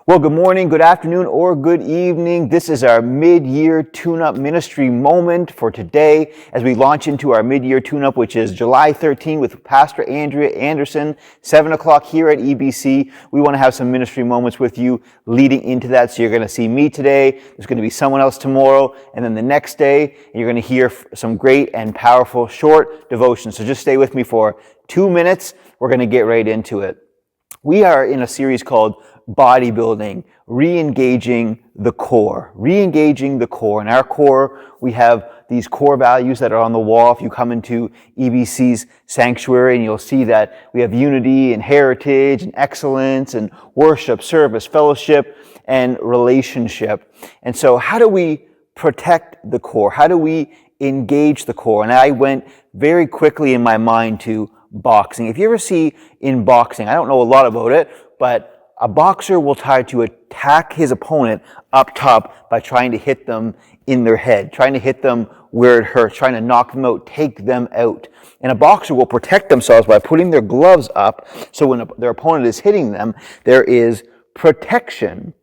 Well, good morning, good afternoon, or good evening. This is our mid-year tune-up ministry moment for today as we launch into our mid-year tune-up, which is July 13 with Pastor Andrea Anderson, 7 o'clock here at EBC. We want to have some ministry moments with you leading into that. So you're going to see me today. There's going to be someone else tomorrow. And then the next day, you're going to hear some great and powerful short devotions. So just stay with me for 2 minutes. We're going to get right into it. We are in a series called Bodybuilding, Re-engaging the Core. Re-engaging the core. In our core, we have these core values that are on the wall. If you come into EBC's sanctuary, and you'll see that we have unity and heritage and excellence and worship, service, fellowship, and relationship. And so how do we protect the core? How do we engage the core? And I went very quickly in my mind to boxing. If you ever see in boxing, I don't know a lot about it, but a boxer will try to attack his opponent up top by trying to hit them in their head, trying to hit them where it hurts, trying to knock them out, take them out. And a boxer will protect themselves by putting their gloves up, so when their opponent is hitting them, there is protection.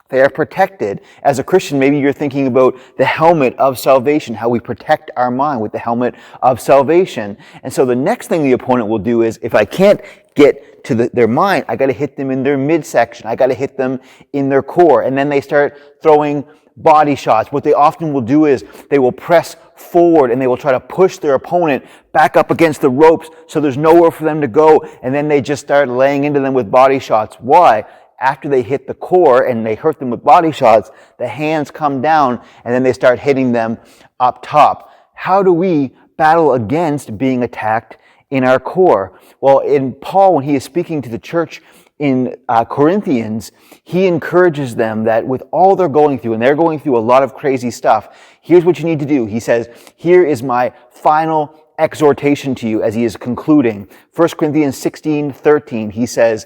They are protected. As a Christian, maybe you're thinking about the helmet of salvation, how we protect our mind with the helmet of salvation. And so the next thing the opponent will do is, if I can't get to their mind, I got to hit them in their midsection. I got to hit them in their core. And then they start throwing body shots. What they often will do is they will press forward and they will try to push their opponent back up against the ropes so there's nowhere for them to go. And then they just start laying into them with body shots. Why? After they hit the core and they hurt them with body shots, the hands come down and then they start hitting them up top. How do we battle against being attacked in our core? Well, in Paul, when he is speaking to the church in Corinthians, he encourages them that with all they're going through, and they're going through a lot of crazy stuff, here's what you need to do. He says, here is my final exhortation to you as he is concluding. 1 Corinthians 16:13, he says,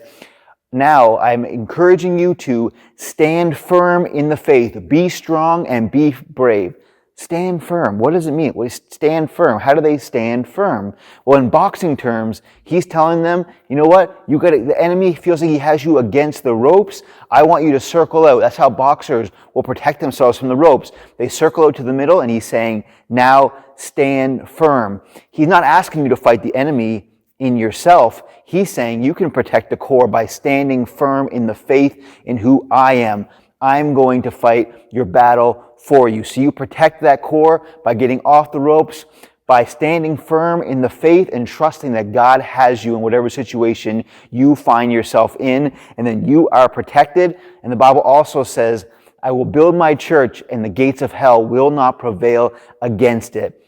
now, I'm encouraging you to stand firm in the faith. Be strong and be brave. Stand firm. What does it mean? Well, stand firm. How do they stand firm? Well, in boxing terms, he's telling them, you know what? The enemy feels like he has you against the ropes. I want you to circle out. That's how boxers will protect themselves from the ropes. They circle out to the middle, and he's saying, now stand firm. He's not asking you to fight the enemy in yourself. He's saying you can protect the core by standing firm in the faith in who I am. I'm going to fight your battle for you. So you protect that core by getting off the ropes, by standing firm in the faith and trusting that God has you in whatever situation you find yourself in, and then you are protected. And the Bible also says, I will build my church and the gates of hell will not prevail against it.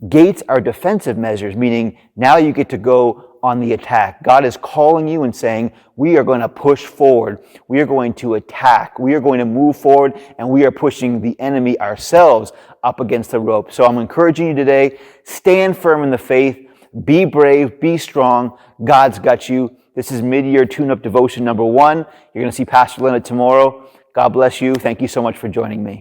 Gates are defensive measures, meaning now you get to go on the attack. God is calling you and saying, we are going to push forward. We are going to attack. We are going to move forward, and we are pushing the enemy ourselves up against the rope. So I'm encouraging you today, stand firm in the faith, be brave, be strong. God's got you. This is mid-year tune-up devotion number 1. You're going to see Pastor Leonard tomorrow. God bless you. Thank you so much for joining me.